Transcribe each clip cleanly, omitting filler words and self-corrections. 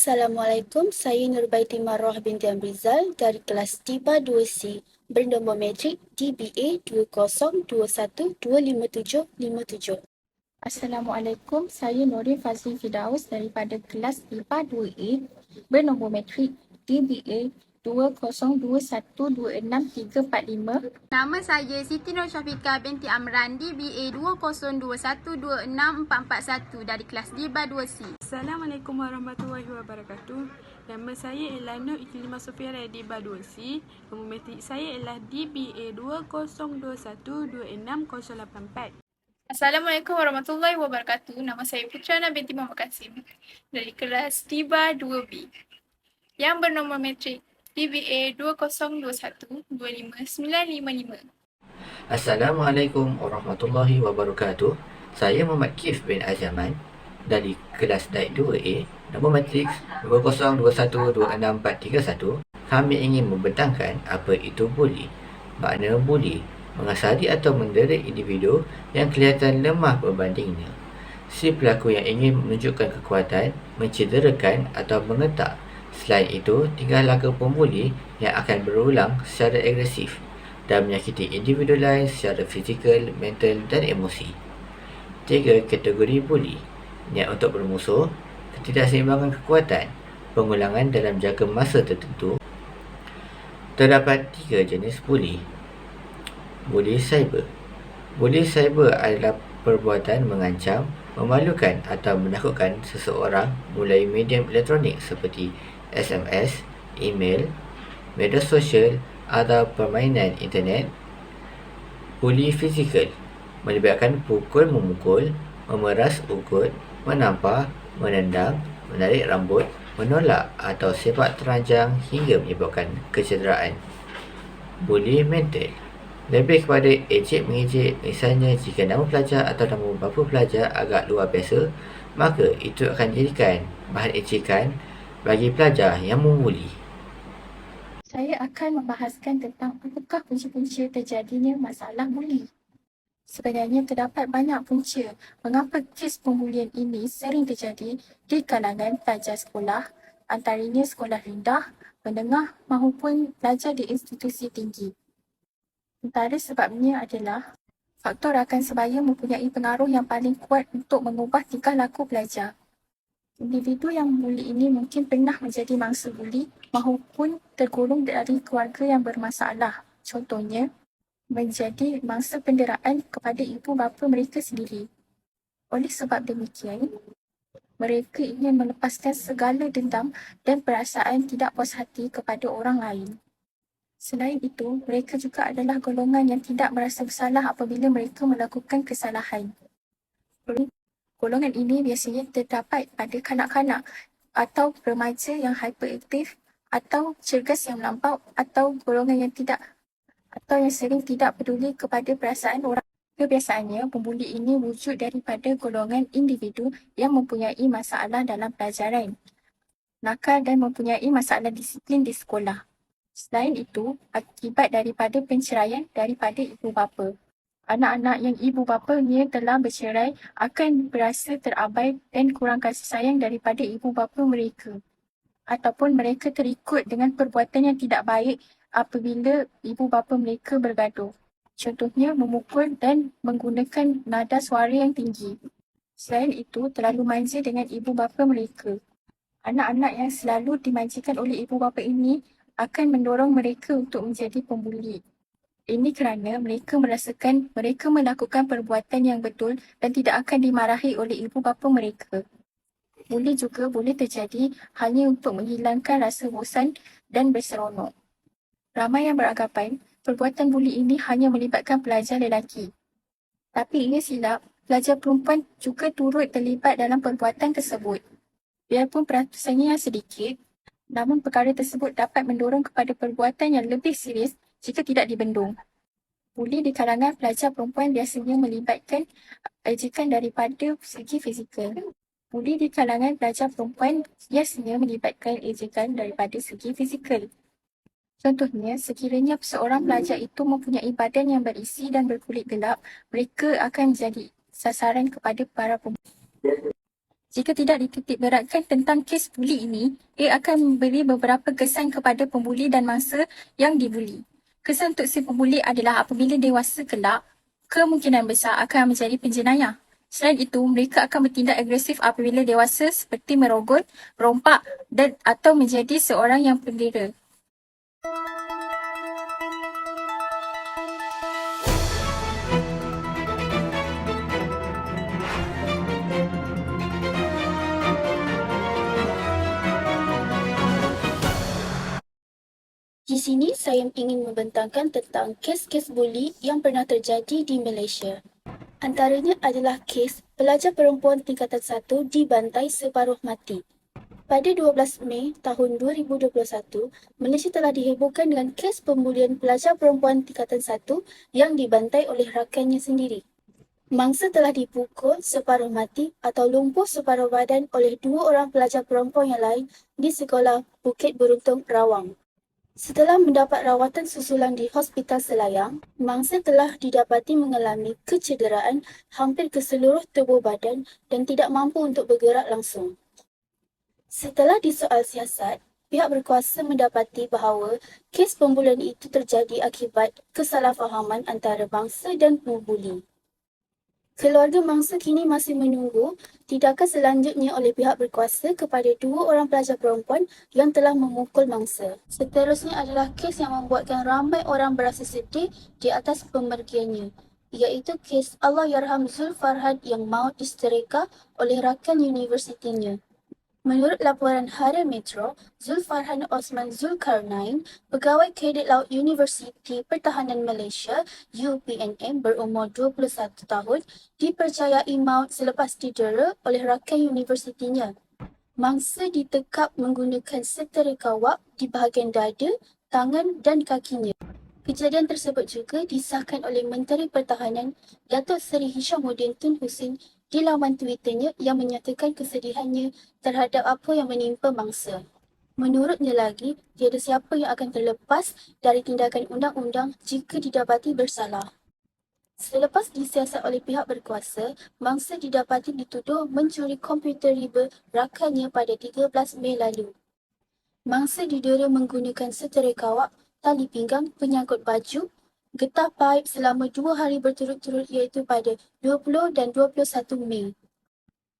Assalamualaikum, saya Nurbaiti Marwah binti Amrizal dari kelas TIPA 2C bernombor metrik DBA 2021257757. Assalamualaikum, saya Nurin Fazli Fidaus daripada kelas IPA 2A bernombor metrik DBA 20212645. Nama saya Siti Nur Syafiqah binti Amran DBA 2021264441 dari kelas DIBA 2C. Assalamualaikum warahmatullahi wabarakatuh. Nama saya ialah Nur Iklimah Sofiara DIBA 2C. Nombor metrik saya ialah DBA 2021268084. Assalamualaikum warahmatullahi wabarakatuh. Nama saya Putrana binti Muhammad Kasim dari kelas TIBA 2B yang bernombor metrik DBA 2021259555. Assalamualaikum warahmatullahi wabarakatuh. Saya Muhammad Kif bin Azaman dari kelas Daik 2A, nombor matriks 20212641. Kami ingin membentangkan apa itu buli. Makna buli, mengasari atau menderik individu yang kelihatan lemah berbandingnya. Si pelaku yang ingin menunjukkan kekuatan, mencederakan atau mengetak. Selain itu, tingkah laku pembuli yang akan berulang secara agresif dan menyakiti individu lain secara fizikal, mental dan emosi. 3 kategori buli: niat untuk bermusuh, ketidakseimbangan kekuatan, pengulangan dalam jangka masa tertentu. Terdapat 3 jenis buli. Buli cyber. Buli cyber adalah perbuatan mengancam, memalukan atau menakutkan seseorang mulai medium elektronik seperti SMS, email, media sosial atau permainan internet. Buli fizikal melibatkan pukul-memukul, memeras ukut, menampar, menendang, menarik rambut, menolak atau sepak teranjang hingga menyebabkan kecederaan. Buli mental lebih kepada ejek-mengejek. Misalnya, jika nama pelajar atau nama bapa pelajar agak luar biasa, maka itu akan dijadikan bahan ejekan bagi pelajar yang membuli. Saya akan membahaskan tentang apakah punca-punca terjadinya masalah buli. Sebenarnya terdapat banyak punca mengapa kes pembulian ini sering terjadi di kalangan pelajar sekolah, antaranya sekolah rendah, menengah maupun pelajar di institusi tinggi. Antara sebabnya adalah faktor rakan sebaya mempunyai pengaruh yang paling kuat untuk mengubah tingkah laku pelajar. Individu yang membuli ini mungkin pernah menjadi mangsa buli maupun tergolong dari keluarga yang bermasalah. Contohnya, menjadi mangsa penderaan kepada ibu bapa mereka sendiri. Oleh sebab demikian, mereka ingin melepaskan segala dendam dan perasaan tidak puas hati kepada orang lain. Selain itu, mereka juga adalah golongan yang tidak merasa bersalah apabila mereka melakukan kesalahan. Golongan ini biasanya terdapat pada kanak-kanak atau remaja yang hyperaktif atau cergas yang melampau atau golongan yang sering tidak peduli kepada perasaan orang. Kebiasaannya, pembuli ini wujud daripada golongan individu yang mempunyai masalah dalam pelajaran, nakal dan mempunyai masalah disiplin di sekolah. Selain itu, akibat daripada penceraian daripada ibu bapa. Anak-anak yang ibu bapanya telah bercerai akan berasa terabai dan kurang kasih sayang daripada ibu bapa mereka. Ataupun mereka terikut dengan perbuatan yang tidak baik apabila ibu bapa mereka bergaduh. Contohnya memukul dan menggunakan nada suara yang tinggi. Selain itu, terlalu manja dengan ibu bapa mereka. Anak-anak yang selalu dimanjakan oleh ibu bapa ini akan mendorong mereka untuk menjadi pembuli. Ini kerana mereka merasakan mereka melakukan perbuatan yang betul dan tidak akan dimarahi oleh ibu bapa mereka. Buli juga boleh terjadi hanya untuk menghilangkan rasa bosan dan berseronok. Ramai yang beranggapan perbuatan buli ini hanya melibatkan pelajar lelaki. Tapi ia silap, pelajar perempuan juga turut terlibat dalam perbuatan tersebut. Biarpun peratusannya yang sedikit, namun perkara tersebut dapat mendorong kepada perbuatan yang lebih serius jika tidak dibendung. Buli di kalangan pelajar perempuan biasanya melibatkan ejekan daripada segi fizikal. Buli di kalangan pelajar perempuan biasanya melibatkan ejekan daripada segi fizikal. Contohnya, sekiranya seorang pelajar itu mempunyai badan yang berisi dan berkulit gelap, mereka akan menjadi sasaran kepada para pembuli. Jika tidak dititik beratkan tentang kes buli ini, ia akan memberi beberapa kesan kepada pembuli dan mangsa yang dibuli. Kesan untuk si pembuli adalah apabila dewasa kelak, kemungkinan besar akan menjadi penjenayah. Selain itu, mereka akan bertindak agresif apabila dewasa seperti merogot, merompak dan atau menjadi seorang yang pendera. Di sini saya ingin membentangkan tentang kes-kes buli yang pernah terjadi di Malaysia. Antaranya adalah kes pelajar perempuan tingkatan 1 dibantai separuh mati. Pada 12 Mei tahun 2021, Malaysia telah dihebohkan dengan kes pembulian pelajar perempuan tingkatan 1 yang dibantai oleh rakannya sendiri. Mangsa telah dipukul separuh mati atau lumpuh separuh badan oleh 2 orang pelajar perempuan yang lain di sekolah Bukit Beruntung, Rawang. Setelah mendapat rawatan susulan di Hospital Selayang, mangsa telah didapati mengalami kecederaan hampir ke seluruh tubuh badan dan tidak mampu untuk bergerak langsung. Setelah disoal siasat, pihak berkuasa mendapati bahawa kes pembulian itu terjadi akibat kesalahfahaman antara mangsa dan pembuli. Keluarga mangsa kini masih menunggu tindakan selanjutnya oleh pihak berkuasa kepada 2 orang pelajar perempuan yang telah memukul mangsa. Seterusnya adalah kes yang membuatkan ramai orang berasa sedih di atas pemergiannya, iaitu kes Allahyarham Zul Farhan yang maut diseterika oleh rakan universitinya. Menurut laporan Harian Metro, Zulfarhan Osman Zulkarnain, pegawai Kadit Laut Universiti Pertahanan Malaysia (UPNM) berumur 21 tahun, dipercayai maut selepas didera oleh rakan universitinya. Mangsa ditekap menggunakan seterika wak di bahagian dada, tangan dan kakinya. Kejadian tersebut juga disahkan oleh Menteri Pertahanan Datuk Seri Hishamuddin Tun Hussein di laman Twitternya yang menyatakan kesedihannya terhadap apa yang menimpa mangsa. Menurutnya lagi, tiada siapa yang akan terlepas dari tindakan undang-undang jika didapati bersalah. Selepas disiasat oleh pihak berkuasa, mangsa didapati dituduh mencuri komputer riba rakannya pada 13 Mei lalu. Mangsa didera menggunakan seterika wak, tali pinggang, penyangkut baju, getah paip selama 2 hari berturut-turut iaitu pada 20 dan 21 Mei.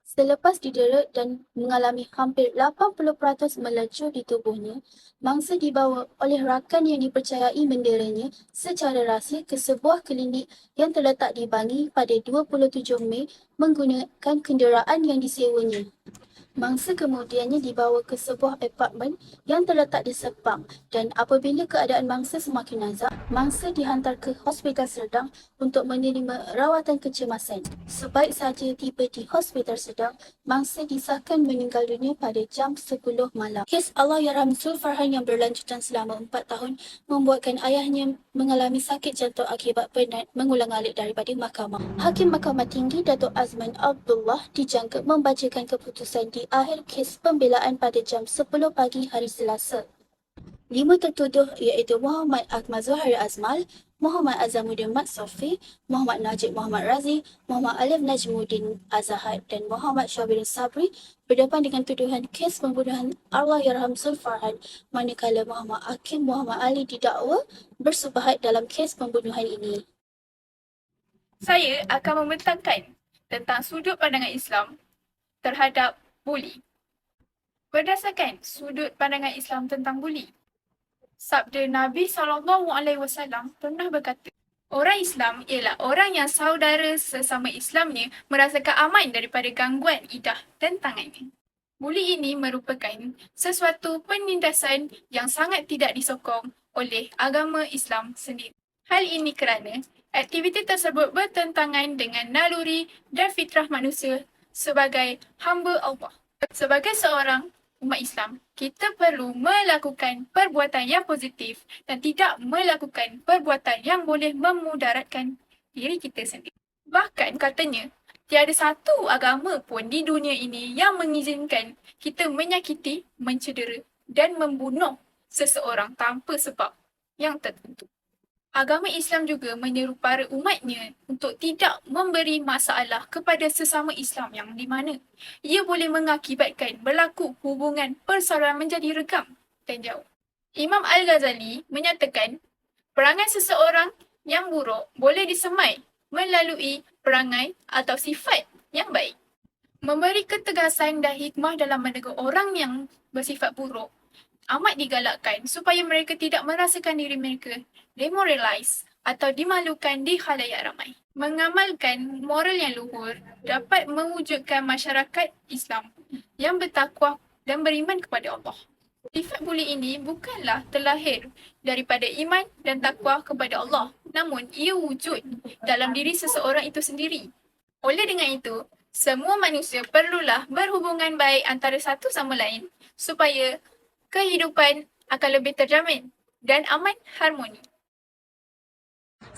Selepas didera dan mengalami hampir 80% melecur di tubuhnya, mangsa dibawa oleh rakan yang dipercayai menderanya secara rahsia ke sebuah klinik yang terletak di Bangi pada 27 Mei menggunakan kenderaan yang disewanya. Mangsa kemudiannya dibawa ke sebuah apartmen yang terletak di Sepang dan apabila keadaan mangsa semakin nazak, mangsa dihantar ke Hospital Serdang untuk menerima rawatan kecemasan. Sebaik saja tiba di Hospital Serdang, mangsa disahkan meninggal dunia pada jam 10 malam. Kes Allahyarham Zul Farhan yang berlanjutan selama 4 tahun membuatkan ayahnya mengalami sakit jantung akibat penat mengulang-alik daripada mahkamah. Hakim Mahkamah Tinggi Datuk Azman Abdullah dijangka membacakan keputusan di akhir kes pembelaan pada jam 10 pagi hari Selasa. 5 tertuduh iaitu Muhammad Ahmad Zuhairi Azmal, Muhammad Azamuddin Mat Sofi, Muhammad Najib Muhammad Razi, Muhammad Alif Najmuddin Azahad dan Muhammad Syabirin Sabri berdepan dengan tuduhan kes pembunuhan Allahyarham Zul Farhan, manakala Muhammad Hakim Muhammad Ali didakwa bersubahat dalam kes pembunuhan ini. Saya akan membentangkan tentang sudut pandangan Islam terhadap buli. Berdasarkan sudut pandangan Islam tentang buli, sabda Nabi SAW pernah berkata, orang Islam ialah orang yang saudara sesama Islamnya merasakan aman daripada gangguan idah dan tangannya. Buli ini merupakan sesuatu penindasan yang sangat tidak disokong oleh agama Islam sendiri. Hal ini kerana aktiviti tersebut bertentangan dengan naluri dan fitrah manusia sebagai hamba Allah. Sebagai seorang umat Islam, kita perlu melakukan perbuatan yang positif dan tidak melakukan perbuatan yang boleh memudaratkan diri kita sendiri. Bahkan katanya, tiada satu agama pun di dunia ini yang mengizinkan kita menyakiti, mencedera dan membunuh seseorang tanpa sebab yang tertentu. Agama Islam juga menyeru para umatnya untuk tidak memberi masalah kepada sesama Islam yang di mana ia boleh mengakibatkan berlaku hubungan persaudaraan menjadi regam dan jauh. Imam Al-Ghazali menyatakan perangai seseorang yang buruk boleh disemai melalui perangai atau sifat yang baik. Memberi ketegasan dan hikmah dalam menegur orang yang bersifat buruk amat digalakkan supaya mereka tidak merasakan diri mereka demoralize atau dimalukan di khalayak ramai. Mengamalkan moral yang luhur dapat mewujudkan masyarakat Islam yang bertakwa dan beriman kepada Allah. Sifat buli ini bukanlah terlahir daripada iman dan takwa kepada Allah, namun ia wujud dalam diri seseorang itu sendiri. Oleh dengan itu, semua manusia perlulah berhubungan baik antara satu sama lain supaya kehidupan akan lebih terjamin dan aman harmoni.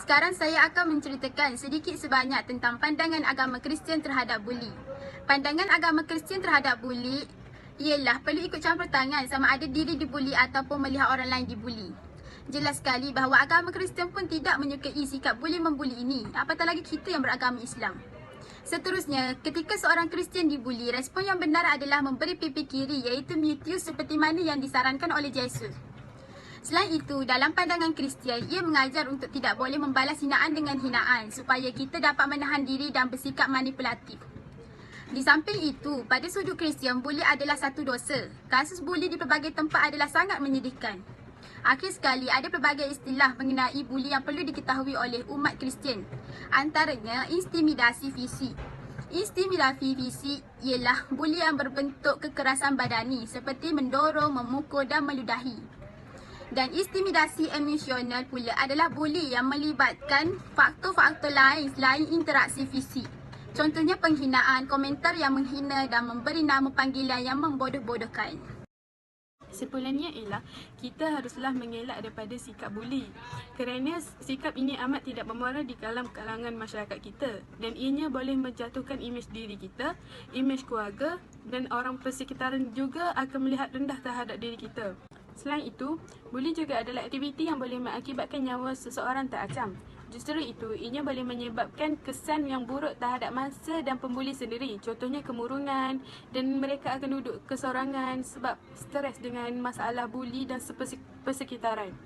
Sekarang saya akan menceritakan sedikit sebanyak tentang pandangan agama Kristian terhadap buli. Pandangan agama Kristian terhadap buli ialah perlu ikut campur tangan sama ada diri dibuli ataupun melihat orang lain dibuli. Jelas sekali bahawa agama Kristian pun tidak menyukai sikap buli-membuli ini, apatah lagi kita yang beragama Islam. Seterusnya, ketika seorang Kristian dibuli, respon yang benar adalah memberi pipi kiri iaitu mutius seperti mana yang disarankan oleh Yesus. Selain itu, dalam pandangan Kristian, ia mengajar untuk tidak boleh membalas hinaan dengan hinaan supaya kita dapat menahan diri dan bersikap manipulatif. Di samping itu, pada sudut Kristian, buli adalah satu dosa. Kasus buli di pelbagai tempat adalah sangat menyedihkan. Akhir sekali, ada pelbagai istilah mengenai buli yang perlu diketahui oleh umat Kristian. Antaranya, intimidasi fisik. Intimidasi fisik ialah buli yang berbentuk kekerasan badani seperti mendorong, memukul dan meludahi. Dan intimidasi emosional pula adalah buli yang melibatkan faktor-faktor lain selain interaksi fisik. Contohnya penghinaan, komentar yang menghina dan memberi nama panggilan yang membodoh-bodohkan. Kesimpulannya ialah kita haruslah mengelak daripada sikap buli kerana sikap ini amat tidak bermuara di dalam kalangan masyarakat kita dan ianya boleh menjatuhkan imej diri kita, imej keluarga dan orang persekitaran juga akan melihat rendah terhadap diri kita. Selain itu, buli juga adalah aktiviti yang boleh mengakibatkan nyawa seseorang terancam. Justru itu, ianya boleh menyebabkan kesan yang buruk terhadap mangsa dan pembuli sendiri. Contohnya kemurungan dan mereka akan duduk kesorangan sebab stres dengan masalah buli dan persekitaran.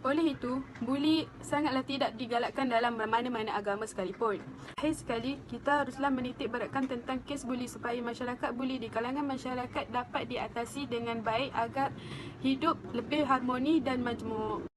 Oleh itu, buli sangatlah tidak digalakkan dalam mana-mana agama sekalipun. Akhir sekali, kita haruslah menitik beratkan tentang kes buli supaya masyarakat buli di kalangan masyarakat dapat diatasi dengan baik agar hidup lebih harmoni dan majmuk.